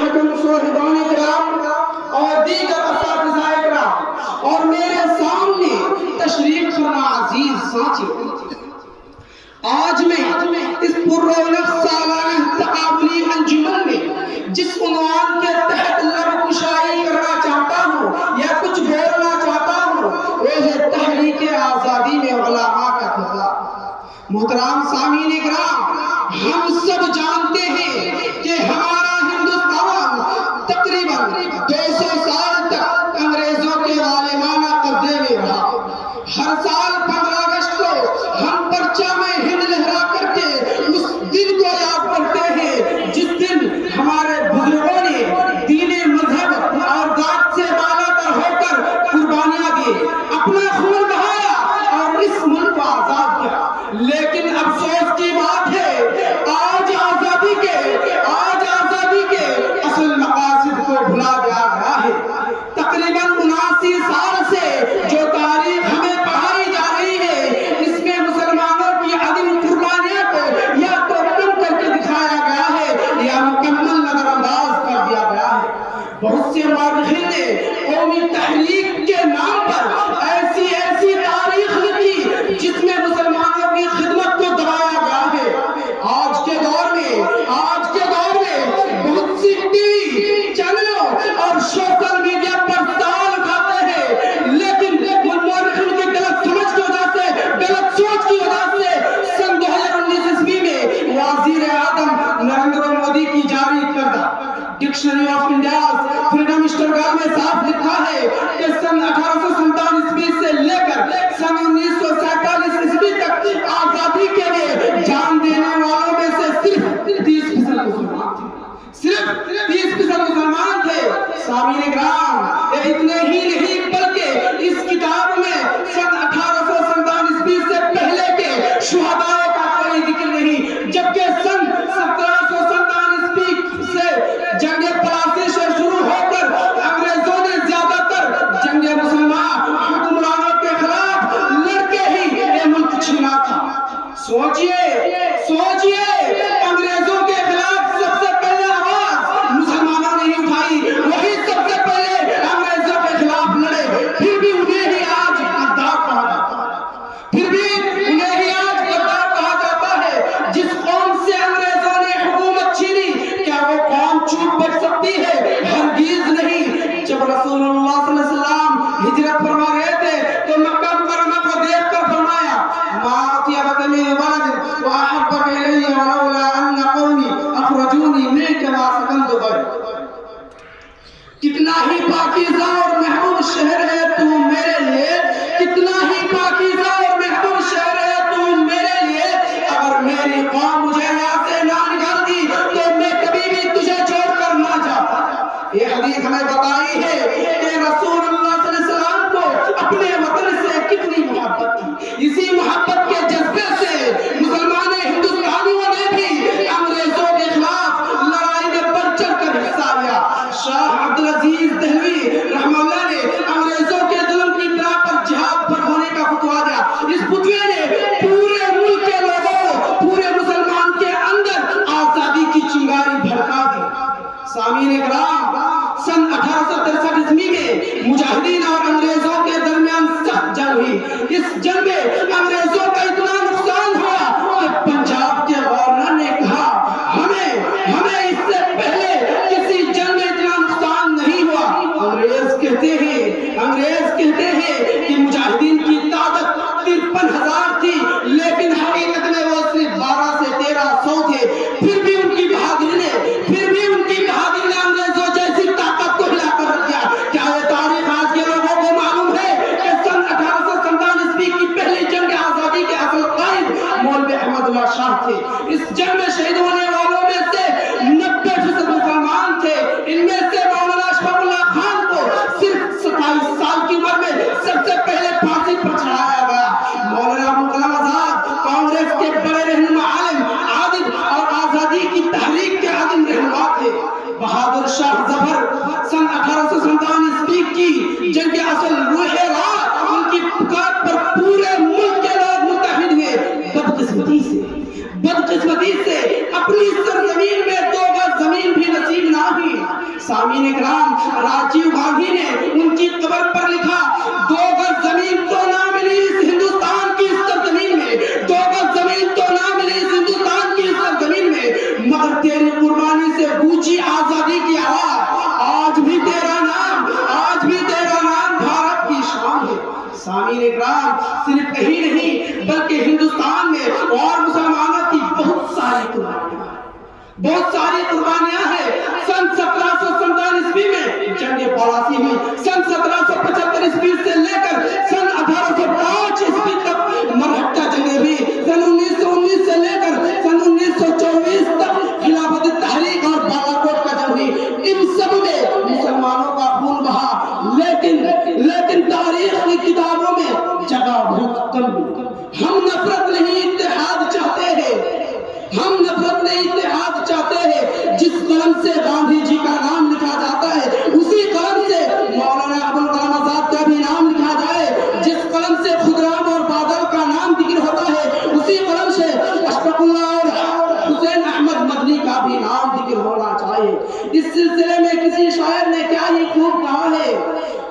حکم صاحبان کرام اور دیگر اساتذہ کرام اور میرے سامنے تشریف فرما عزیز ساتھی، آج میں اس پررونق سالانہ تقابلی انجمن میں جس عنوان کے تحت لب کشائی کرنا چاہتا ہوں یا کچھ بولنا چاہتا ہوں وہ ہے تحریک آزادی میں علماء کا کردار۔ محترم سامعین کرام، ہم سب جانتے ہیں کہ ہمارا ہندوستان تقریباً 200 سال تک انگریزوں کے ظالمانہ قبضے میں رہا۔ ہر سال 15 اگست کو ہم پرچم ہند لہرا کر کے اس دن کو یاد کرتے ہیں جس دن ہمارے بزرگوں نے دین، مذہب اور ذات سے بالا تر ہو کر قربانیاں دی، اپنا خون بہایا اور اس ملک کو آزاد کیا۔ لیکن افسوس کی بات ہے آج آزادی کے اصل مقاصد کو بھلا دیا گیا ہے۔ تقریباً 79 سال سے جو تاریخ ہمیں پڑھائی جا رہی ہے اس میں مسلمانوں کی عظیم قربانیوں کو یا تو کم کر کے دکھایا گیا ہے یا مکمل نظر انداز کر دیا گیا ہے۔ بہت سے مورخین نے قومی تحریک کے نام پر ایسی تاریخ لکھی جس میں مسلمانوں کی خدمت کو دبایا گیا ہے۔ آج کے دور میں بہت سی ٹی وی چینلوں اور سوشل میڈیا پر سوال اٹھاتے ہیں، لیکن مورخین کی غلط سمجھ کی وجہ سے، غلط سوچ کی وجہ سے سن 2019 عیسوی میں وزیر اعظم نریندر مودی کی جاری کردہ dictionary of India's freedom struggle میں صاف لکھا ہے کہ سن 1857 عیسوی سے لے کر سن 1947 عیسوی تک آزادی کے لیے جان دینے والوں میں سے صرف 30% مسلمان تھے۔ صرف 30% مسلمان تھے۔ سامعین کرام، اتنے ہی نہیں بلکہ اس کتاب میں سن 1857 عیسوی سے پہلے کے شہداء کا کوئی ذکر نہیں، جبکہ سن 1757 عیسوی سے جنگ پلاسی سے شروع ہو کر انگریزوں نے زیادہ تر جنگ مسلمان حکمرانوں کے خلاف لڑ کے ہی یہ ملک چھینا تھا۔ سوچئے انگریزوں کے خلاف سب سے پہلے آواز مسلمانوں نے ہی اٹھائی، وہی سب سے پہلے انگریزوں کے خلاف لڑے، پھر بھی انہیں ہی آج غدار کہا جاتا ہے۔ جس قوم سے انگریزوں نے حکومت چھینی کیا وہ قوم چوپ بیٹھ سکتی ہے؟ ہرگز نہیں۔ جب رسول اللہ صلی اللہ علیہ وسلم ہجرت فرما رہے تھے تو مکہ مکرمہ کو دیکھ کر فرمایا ما اطیبک من ولد واحبک الی ولولا ان قومی اخرجونی منک ما سکنت غیر۔ کتنا ہی پاکیزہ اور محبوب شہر ہے تو میرے لیے، کتنا ہی پاکیزہ اور محبوب شہر ہے تو میرے لیے، اگر میری قوم مجھے یہاں سے نہ نکالتی تو میں کبھی بھی تجھے چھوڑ کر نہ جاتا۔ یہ حدیث ہمیں بتائی ہے کہ رسول اللہ صلی اللہ علیہ وسلم کو اپنے وطن سے کتنی محبت تھی۔ اسی محبت کے جذبے سے مسلمان ہندوستانیوں نے بھی انگریزوں کے خلاف لڑائی میں بڑھ چڑھ کر حصہ لیا۔ شاہ عبدالعزیز دہلوی رحمہ اللہ نے انگریزوں کے ظلم کی بنا پر جہاد پر ہونے کا فتویٰ دیا۔ اس فتوے نے پورے ملک کے لوگوں کو، پورے مسلمان کے اندر آزادی کی چنگاری بھڑکا دی۔ سامعین کرام، سن 1863 عیسوی میں مجاہدین اور انگریزوں کے درمیان سخت جنگ ہوئی۔ اس جنگ میں انگریزوں کا اتنا نقصان ہوا کہ پنجاب کے گورنر نے کہا ہمیں اس سے پہلے کسی جنگ میں اتنا نقصان نہیں ہوا۔ انگریز کہتے ہیں کہ مجاہدین کی تعداد 53,000 تھی، لیکن حقیقت میں وہ صرف 12 سے 1300 تھے۔ پھر بھی ان کی بہادری نے انگریزوں جیسی طاقت کو ہلا کر رکھ دیا۔ کیا یہ تاریخ آج کے لوگوں کو معلوم ہے کہ سن 1857 عیسوی کی پہلی جنگ آزادی کے اصل سامعین کرام، راجیو گاندھی نے ان کی قبر پر لکھا 2 گز زمین تو نہ ملی اس ہندوستان کی اس سرزمین میں، 2 گز زمین تو نہ ملی اس ہندوستان کی اس سرزمین میں، مگر تیری قربانی سے گونجی آزادی کی آواز، آج بھی تیرا نام بھارت کی شان ہے۔ سامعین اکرام، صرف یہی نہیں بلکہ ہندوستان میں اور مسلمانوں کی بہت ساری قربانیاں ہیں۔ سن 1747 عیسوی میں جنگ پالاسی ہوئی، سن 1775 عیسوی سے لے کر سن 1805 عیسوی تک مرہٹہ جنگیں ہوئی، سن 1919 سے لے کر سن 1924 تک خلافت تحریک اور بالاکوٹ کا جنگ ہوئی۔ ان سب میں مسلمانوں کا خون بہا، لیکن تاریخ کی کتابوں میں جگہ بہت کم ملی۔ ہم نفرت نہیں اتحاد چاہتے ہیں، ہم نفرت نہیں اتحاد چاہتے ہیں۔ جس قلم سے گاندھی جی کا نام لکھا جاتا ہے اسی قلم سے مولانا ابوالکلام آزاد کا بھی نام لکھا جائے، جس قلم سے خدرام اور بادل کا نام ذکر ہوتا ہے اسی قلم سے اشفاق اللہ اور حسین احمد مدنی کا بھی نام ذکر ہونا چاہیے۔ اس سلسلے میں کسی شاعر نے کیا ہی خوب کہا ہے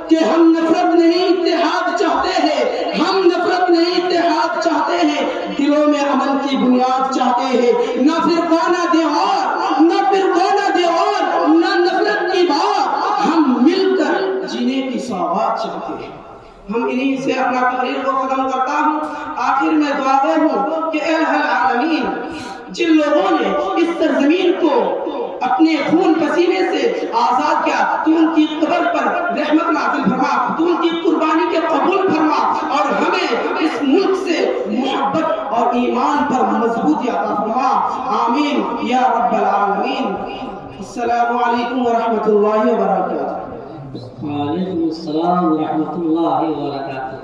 کہ ہم نفرت نہیں اتحاد چاہتے ہیں، ہم نفرت نہیں اتحاد چاہتے ہیں، دلوں میں امن کی بنیاد چاہتے ہیں، نہ فرقانہ دیوار، نہ فرقانہ دیوار، نہ نفرت کی بات، ہم مل کر جینے کی سوغات چاہتے ہیں۔ ہم انہی سے اپنا تقریر کو ختم کرتا ہوں۔ آخر میں دعا گو ہوں کہ اے الہ العالمین، جن لوگوں نے اس سرزمین کو اپنے خون پسینے سے آزاد کیا، تو ان کی قبر پر رحمت نازل فرما، تو ان کی قربانی کے قبول فرما، اور ہمیں اس ملک سے محبت اور ایمان پر مضبوطی عطا فرما، آمین یا رب العالمین۔ السلام علیکم ورحمۃ اللہ وبرکاتہ۔ وعلیکم السلام ورحمۃ اللہ وبرکاتہ۔